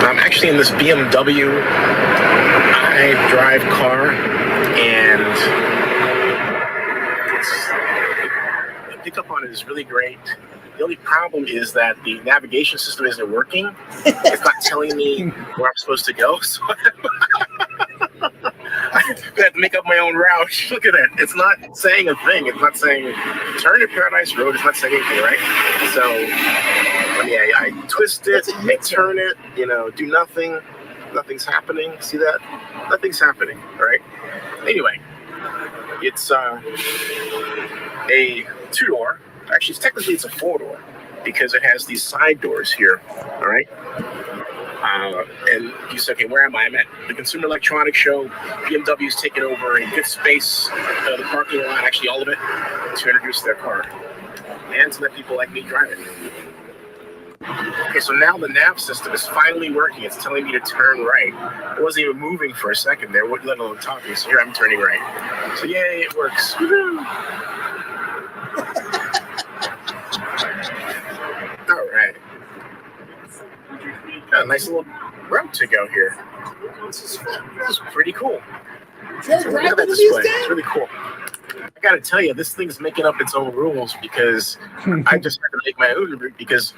I'm actually in this BMW drive car, and the pickup on it is really great. The only problem is that the navigation system isn't working. It's not telling me where I'm supposed to go. So I have to make up my own route. Look at it. It's not saying a thing. It's not saying turn to Paradise Road. It's not saying anything, right? So I twist it, I turn it, do nothing. Nothing's happening. See that? Nothing's happening, right? Anyway, it's a two-door. Actually, technically it's a four-door because it has these side doors here, all right? And you say, okay, where am I? I'm at the Consumer Electronics Show. BMW's taken over a good space, the parking lot, actually all of it, to introduce their car and to let people like me drive it. Okay, so now the nav system is finally working. It's telling me to turn right. It wasn't even moving for a second there, let alone talking. So here I'm turning right. So yay, it works. Woo-hoo. All right. Got a nice little route to go here. This is pretty cool. So look at that display. It's really cool. I gotta tell you, this thing's making up its own rules because I just had to make my own route because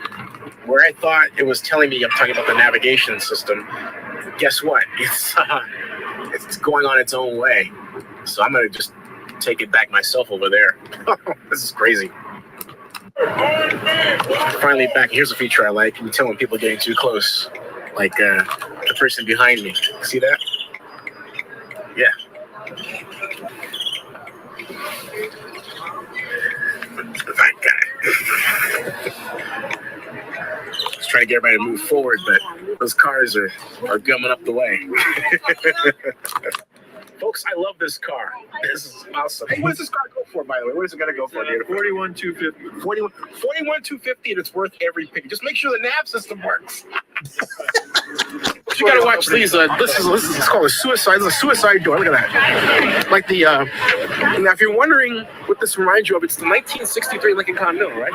where I thought it was telling me I'm talking about the navigation system, guess what? It's going on its own way. So I'm gonna just take it back myself over there. This is crazy. Finally back. Here's a feature I like. You can tell when people are getting too close. Like the person behind me. See that? Yeah. That guy. trying to get everybody to move forward, but those cars are gumming up the way. Folks, I love this car. This is awesome. Hey, what does this car go for, by the way? What is it going to go for? 41,250. 41,250, and it's worth every penny. Just make sure the nav system works. You got to watch these. This is it's called a suicide. This is a suicide door. Look at that. Like the. Now, if you're wondering what this reminds you of, it's the 1963 Lincoln Continental, right?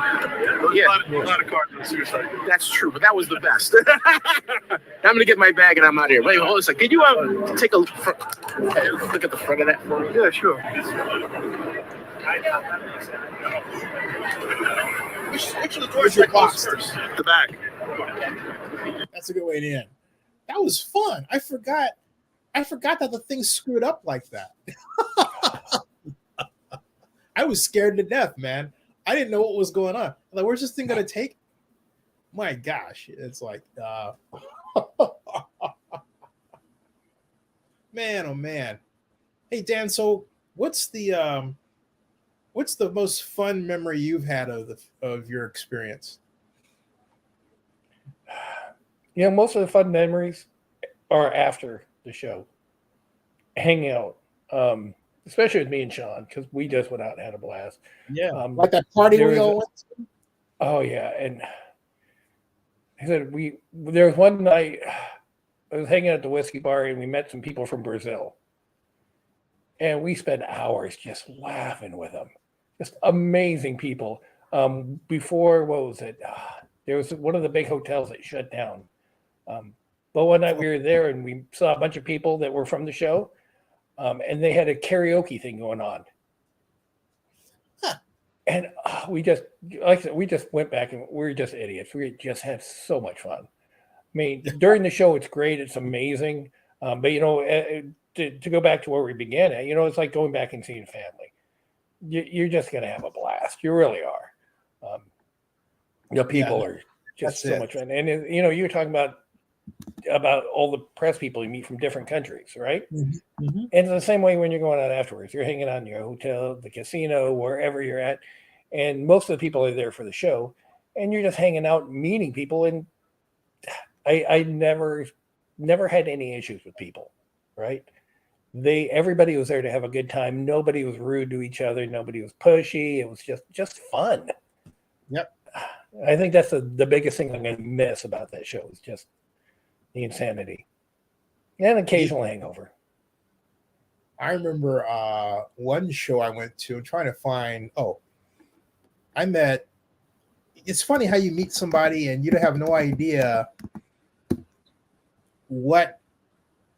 Yeah. A lot of cars with suicide. That's true, but that was the best. I'm gonna get my bag and I'm out of here. Wait, hold on a second. Can you take a look at the front of that for me? Yeah, sure. Which of the Where's doors your should I close box? first? The back. That's a good way to end. That was fun. I forgot that the thing screwed up like that. I was scared to death, man. I didn't know what was going on. Like, where's this thing gonna take? My gosh, it's like, man, oh man. Hey Dan, so what's the most fun memory you've had of your experience? Most of the fun memories are after the show, hanging out, especially with me and Sean, because we just went out and had a blast. Yeah, like that party we all went to. Oh yeah, and I said there was one night I was hanging out at the whiskey bar and we met some people from Brazil, and we spent hours just laughing with them. Just amazing people. Before, what was it? There was one of the big hotels that shut down. But one night we were there and we saw a bunch of people that were from the show, and they had a karaoke thing going on. Huh. And we just, like I said, we just went back and we were just idiots. We just had so much fun. I mean, during the show, it's great. It's amazing. But, to go back to where we began at, it's like going back and seeing family. You're just going to have a blast. You really are. People are just so much fun. And, you were talking about all the press people you meet from different countries, right? Mm-hmm. Mm-hmm. And it's the same way when you're going out afterwards. You're hanging out in your hotel, the casino, wherever you're at. And most of the people are there for the show. And you're just hanging out, meeting people. And I never had any issues with people, right? Everybody was there to have a good time. Nobody was rude to each other. Nobody was pushy. It was just fun. Yep. I think that's the biggest thing I'm going to miss about that show is just the insanity and occasional hangover. I remember one show I went to. I'm trying to find. It's funny how you meet somebody and you don't have no idea what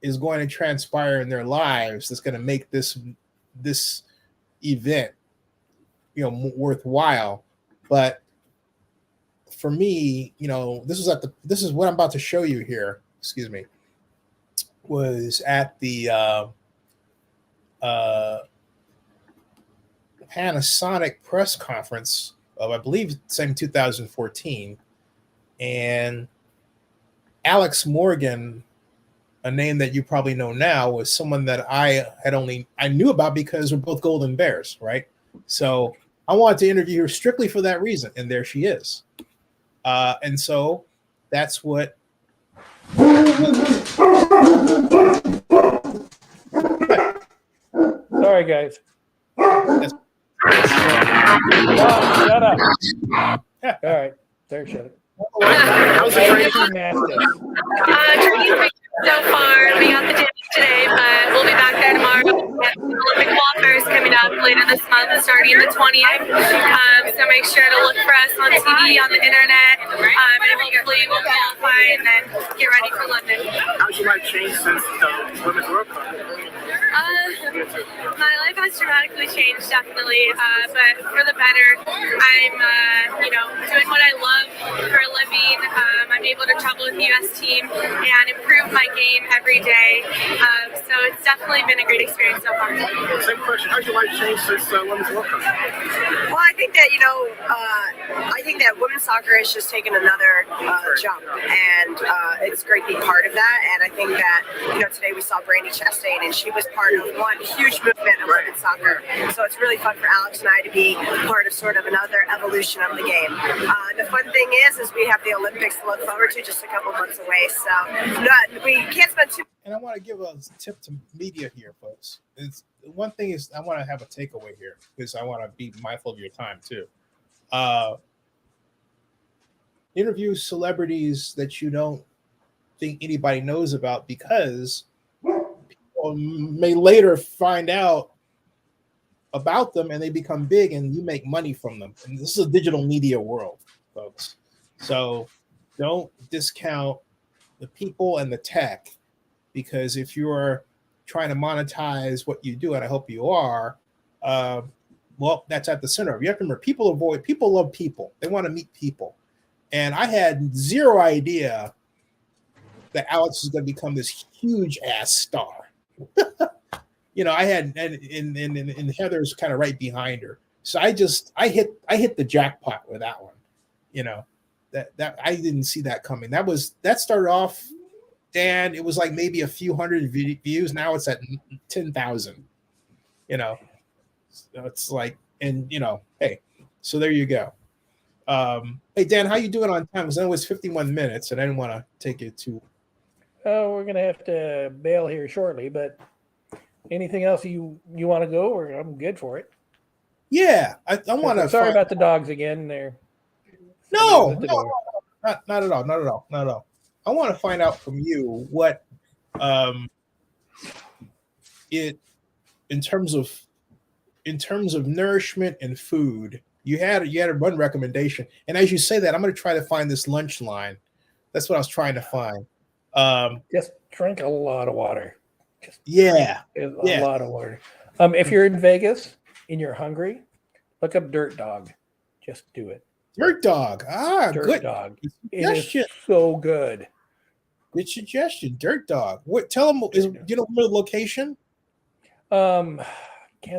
is going to transpire in their lives that's going to make this event, worthwhile. But for me, this is what I'm about to show you here. Excuse me. Was at the Panasonic press conference of, I believe, same 2014, and Alex Morgan, a name that you probably know now, was someone that I knew about because we're both Golden Bears, right? So I wanted to interview her strictly for that reason, and there she is. And so that's what. Sorry, guys. Shut up. All right. There, shut it. How's the training? Training so far. We got the gym today, but we'll be back there tomorrow. Olympic qualifiers coming up later this month, starting the 20th. So make sure to look for us on TV, on the internet, and hopefully we'll qualify and then get ready for London. How's your life changed since the Women's World Cup? My life has dramatically changed, definitely, but for the better. I'm, doing what I love for a living. I'm able to travel with the U.S. team and improve my game every day. So it's definitely been a great experience so far. Same question. How's your life changed since Women's World Cup? Well, I think that I think that women's soccer has just taken another jump, and it's great to be part of that. And I think that today we saw Brandy Chastain, and she was part of one huge movement of women's soccer. So it's really fun for Alex and I to be part of sort of another evolution of the game. The fun thing is we have the Olympics to look forward to just a couple months away. So we can't spend too. And I want to give a tip to media here, folks. One thing is I want to have a takeaway here because I want to be mindful of your time too. Interview celebrities that you don't think anybody knows about because people may later find out about them and they become big and you make money from them. And this is a digital media world, folks. So don't discount the people and the tech, because if you're trying to monetize what you do, and I hope you are, well, that's at the center of it. You have to remember, people love people. They want to meet people. And I had zero idea that Alex is going to become this huge ass star. I had, and Heather's kind of right behind her. So I hit the jackpot with that one. That I didn't see that coming. That started off, Dan, it was like maybe a few hundred views. Now it's at 10,000. So it's like, and hey, so there you go. Hey Dan, how you doing on time? Because I know it's 51 minutes, and I didn't want to take it too. Oh, we're gonna have to bail here shortly. But anything else you want to go, or I'm good for it. Yeah, I want to. Sorry about the dogs again. No, not at all. I want to find out from you what it in terms of nourishment and food. You had one recommendation, and as you say that, I'm going to try to find this lunch line. That's what I was trying to find. Just drink a lot of water. A lot of water. If you're in Vegas and you're hungry, look up Dirt Dog. Just do it. Dirt Dog. Good Dog. It is so good. Good suggestion. Dirt Dog. What? Tell them. Do you know the location? Can't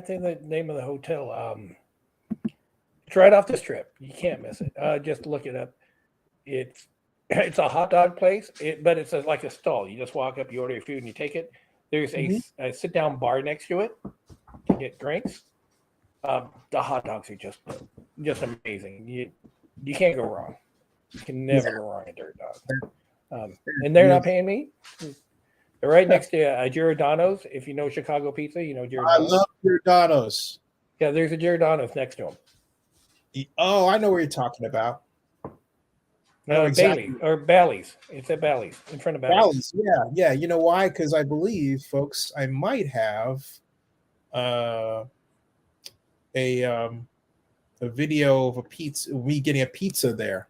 think of the name of the hotel. It's right off the strip. You can't miss it. Just look it up. It's a hot dog place, but it's like a stall. You just walk up, you order your food, and you take it. There's a sit-down bar next to it to get drinks. The hot dogs are just amazing. You can't go wrong. You can never go wrong at Dirt Dog. And they're not paying me. They're right next to Giordano's. If you know Chicago pizza, you know Giordano's. I love Giordano's. Yeah, there's a Giordano's next to them. Oh, I know what you're talking about. No, exactly. Bally's. It's at Bally's, in front of Bally's. Yeah. You know why? Because I believe, folks, I might have a video of a pizza, me getting a pizza there.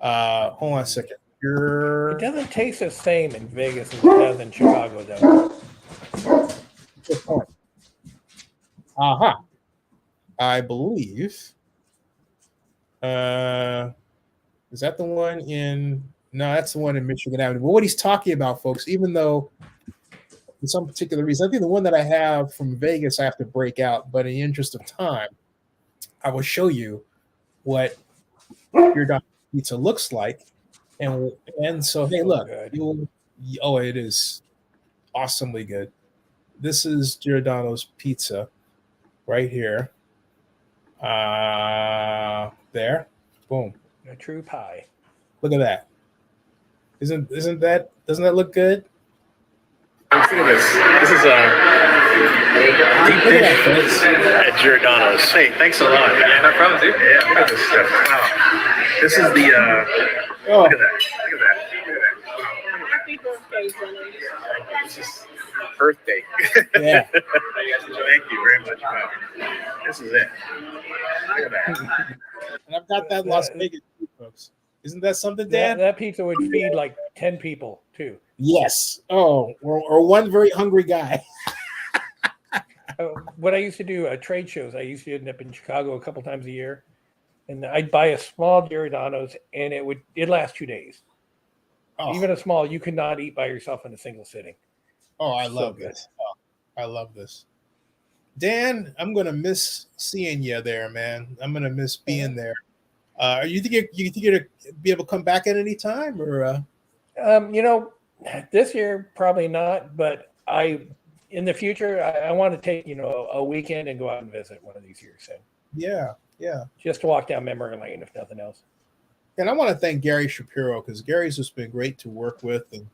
Hold on a second. It doesn't taste the same in Vegas as it does in Chicago, though. Good point. I believe. Is that the one in? No, that's the one in Michigan Avenue. But what he's talking about, folks, even though for some particular reason, I think the one that I have from Vegas I have to break out. But in the interest of time, I will show you what your pizza looks like. And so, hey, look, it is awesomely good. This is Giordano's pizza right here. There, boom. A true pie. Look at that. Doesn't that look good? Look at this. This is deep dish at Giordano's. Hey, thanks a lot, man. No problem, dude. Yeah, look at this stuff. Wow. This is the look at that. Look at that. Wow. Happy birthday, Zennie. This is birthday. Yeah. Thank you very much. Wow. This is it. Look at that. And I've got that Las Vegas too, folks. Isn't that something, Dan? That pizza would feed like 10 people too. Yes. Oh, or one very hungry guy. What I used to do at trade shows, I used to end up in Chicago a couple times a year, and I'd buy a small Giordano's, and it'd last 2 days. Oh. Even a small, you could not eat by yourself in a single sitting. Oh, I So love good. this. Oh, I love this. Dan, I'm gonna miss seeing you there, man. I'm gonna miss being there. You think you're gonna be able to come back at any time, or? You know, this year probably not, but in the future I want to take a weekend and go out and visit one of these years. So Yeah, yeah. just to walk down memory lane, if nothing else. And I want to thank Gary Shapiro because Gary's just been great to work with and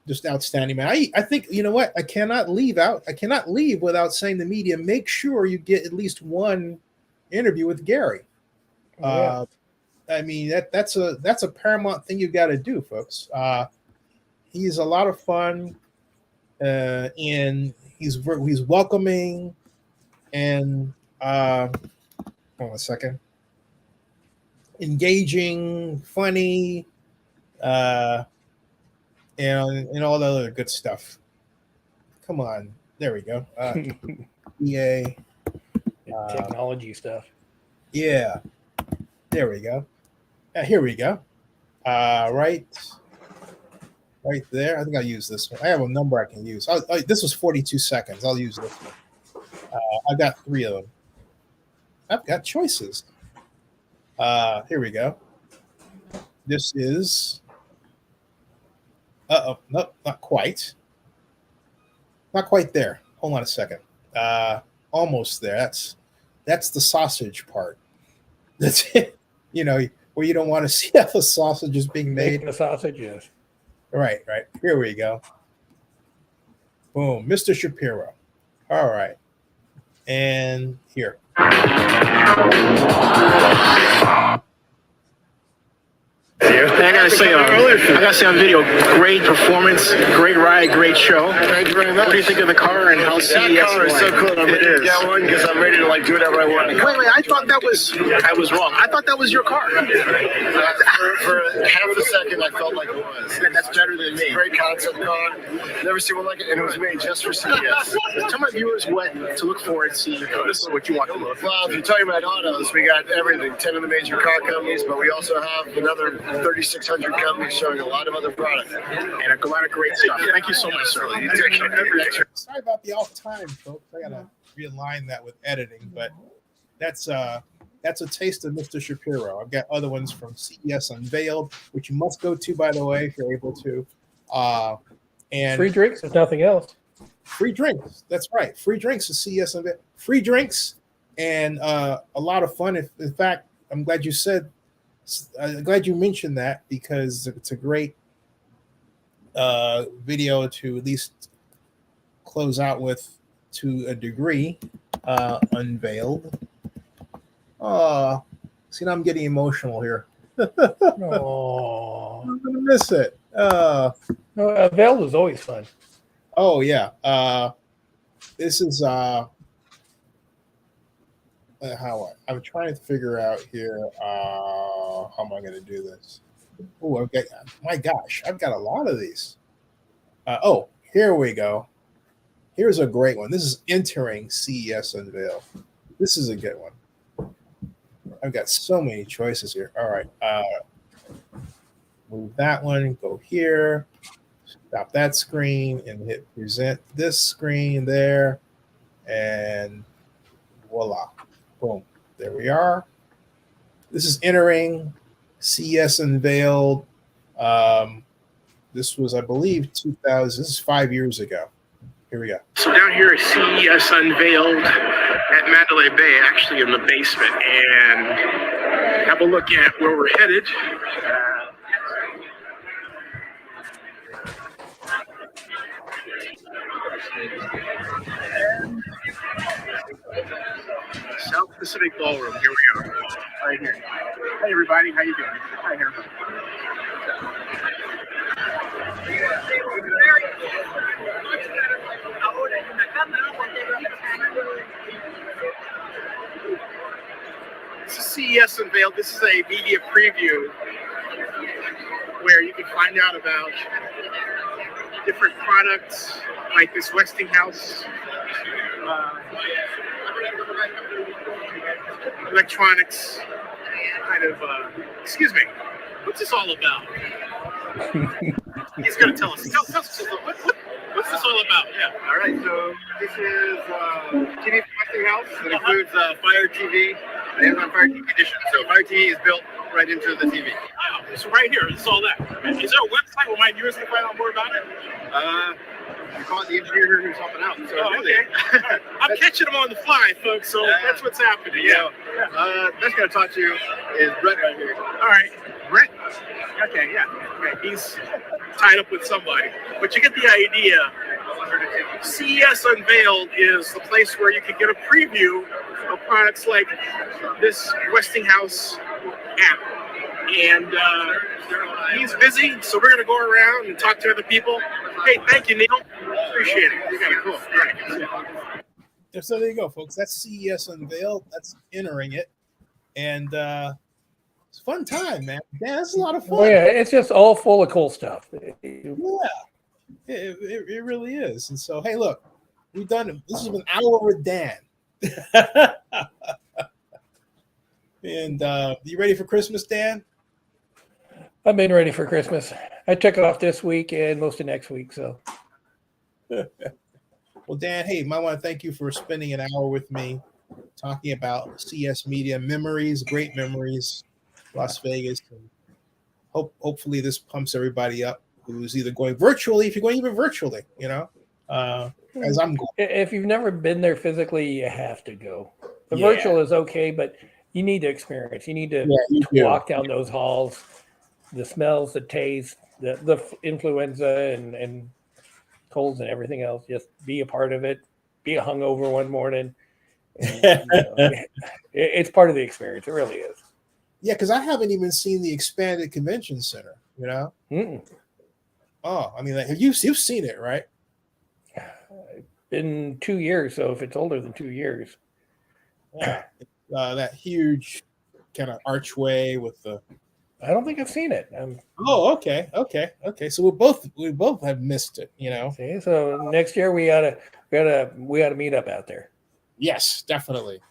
just outstanding, man. I think you know what I cannot leave without saying to the media, make sure you get at least one interview with Gary. Yeah. I mean that's a paramount thing you got to do, folks. He's a lot of fun, and he's welcoming, and hold on a second, engaging, funny, and all the other good stuff. Come on, there we go. EA, technology stuff. yeah, there we go. Here we go. Right there. I think I'll use this one. I have a number I can use. This was 42 seconds. I'll use this one. I've got 3 of them. I've got choices. Here we go. This is. Nope, not quite. Not quite there. Hold on a second. Almost there. That's the sausage part. That's it. Where you don't want to see how the sausage is being made. Making the sausage, yes. Right. Here we go. Boom, Mr. Shapiro. All right. And here. I gotta say on video, great performance, great ride, great show. Thank you very much. What do you think of the car and how CES That car is so going? cool. I'm ready to get one because I'm ready to do whatever I want. Wait, I thought I was wrong. I thought that was your car. For half a second, I felt like it was. That's better than me. Great concept car. Never seen one like it, and it was made just for CES. Tell my viewers what to look for at CES, what you want to look for. Well, if you're talking about autos, we got everything. 10 of the major car companies, but we also have another 3,600 companies showing a lot of other products. And a lot of great stuff. Thank you so much, sir. Sorry about the off time, folks. I gotta realign that with editing, but that's a taste of Mr. Shapiro. I've got other ones from CES Unveiled, which you must go to, by the way, if you're able to. And Free drinks, if nothing else. free drinks. That's right. Free drinks at CES Unveiled. Free drinks and a lot of fun. In fact, I'm glad you mentioned that because it's a great video to at least close out with to a degree. Unveiled. See, now I'm getting emotional here. Oh, I'm gonna miss it. Veiled was always fun. Oh yeah. This is how I'm trying to figure out here. How am I going to do this? Oh, my gosh, I've got a lot of these. Here we go. Here's a great one. This is entering CES Unveil. This is a good one. I've got so many choices here. All right. Move that one, go here, stop that screen and hit present this screen there. And voila. Boom. There we are. This is entering CES Unveiled. This was, I believe, 2000. This is 5 years ago. Here we go. So down here at CES Unveiled at Mandalay Bay, actually in the basement, and have a look at where we're headed. South Pacific Ballroom. Here we are, right here. Hey everybody, how you doing? Hi everybody. This is CES Unveiled. This is a media preview where you can find out about different products like this Westinghouse electronics kind of, excuse me, what's this all about? He's going to tell us. Tell us what's this all about? Yeah. All right, so this is TV casting house that includes Fire TV, Amazon Fire TV Edition. So Fire TV is built right into the TV. Wow, it's right here. It's all that. Is there a website where my viewers can find out more about it? You call it the engineer who's helping out. So Okay. All right. I'm catching them on the fly, folks. So that's what's happening. Yeah. Best guy to talk to is Brett right here. All right. Brett. Okay. Yeah. Okay. He's tied up with somebody, but you get the idea. CES Unveiled is the place where you can get a preview of products like this Westinghouse app. And he's busy, so we're going to go around and talk to other people. Hey, thank you, Neil. Appreciate it. You got it. Cool. All right. So there you go, folks. That's CES Unveiled. That's entering it. And it's a fun time, man. Yeah, it's a lot of fun. Oh yeah, it's just all full of cool stuff. Yeah, it really is. And so, hey, look, we've done it. This has been an hour with Dan. And you ready for Christmas, Dan? I've been ready for Christmas. I took off this week and most of next week. So, well, Dan, hey, I want to thank you for spending an hour with me talking about CS Media memories, great memories, Las Vegas. And hopefully this pumps everybody up who's either going virtually, if you're going even virtually, as I'm going. If you've never been there physically, you have to go. The virtual is okay, but you need to experience. You need to walk down those halls, the smells, the taste, the influenza and colds and everything else. Just be a part of it. Be hungover one morning. And, it's part of the experience. It really is. Yeah, because I haven't even seen the expanded convention center. Mm-mm. Oh, I mean, you've seen it, right? Been 2 years, so if it's older than 2 years. Yeah. That huge kind of archway with the. I don't think I've seen it. Oh, okay. So we both have missed it, See, so next year we gotta meet up out there. Yes, definitely,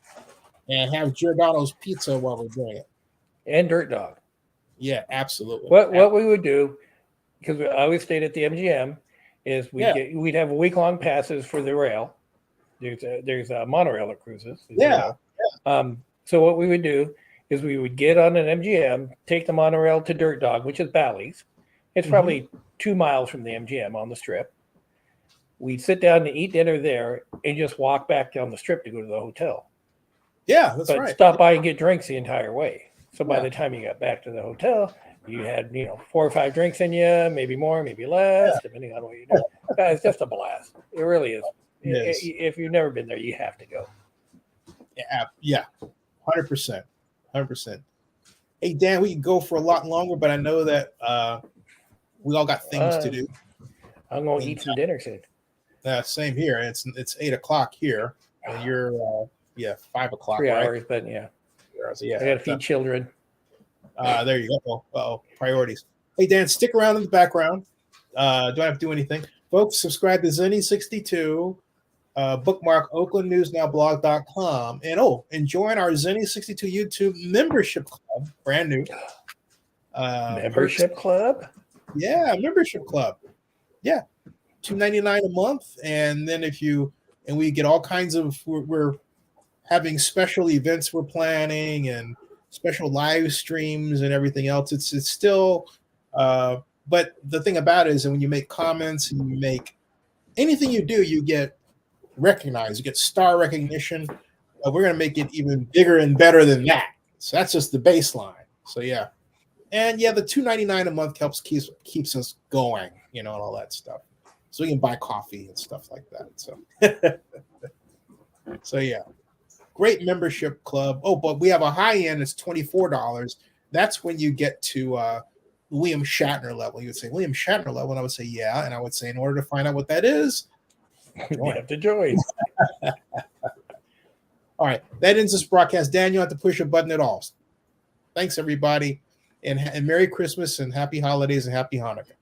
and have Giordano's pizza while we're doing it. And Dirt Dog. Yeah, absolutely. What we would do, because I always stayed at the MGM, is we'd have week-long passes for the rail. There's a monorail that cruises. Yeah. So what we would do is we would get on an MGM, take the monorail to Dirt Dog, which is Bally's. It's probably 2 miles from the MGM on the strip. We'd sit down to eat dinner there and just walk back down the strip to go to the hotel. Yeah, that's right. But stop by and get drinks the entire way. So by the time you got back to the hotel, you had 4 or 5 drinks in you, maybe more, maybe less, depending on what you do. It's just a blast. It really is. If you've never been there, you have to go. Yeah, 100%. Hey, Dan, we can go for a lot longer, but I know that we all got things to do. I'm going to eat some dinner soon. Same here. It's 8:00 here, and you're 5:00. 3 right? hours, but yeah. Yeah, I got to feed children. There you go. Priorities. Hey, Dan, stick around in the background. Don't have to do anything. Folks, subscribe to Zennie62. Bookmark oaklandnewsnowblog.com. And join our Zennie62 YouTube membership club. Brand new. Membership club? Yeah, membership club. Yeah. $2.99 a month. And then we get all kinds of, we're having special events we're planning and special live streams and everything else. It's still, but the thing about it is that when you make comments and you make anything you do, you get recognized, you get star recognition. We're going to make it even bigger and better than that. So that's just the baseline. So yeah. And the $2.99 a month keeps us going, and all that stuff. So we can buy coffee and stuff like that. So, so yeah. Great membership club. Oh, but we have a high end. It's $24. That's when you get to William Shatner level. You would say William Shatner level, and I would say yeah. And I would say in order to find out what that is, you have to join. All right, that ends this broadcast. Dan, you don't have to push a button at all. Thanks, everybody, and Merry Christmas and Happy Holidays and Happy Hanukkah.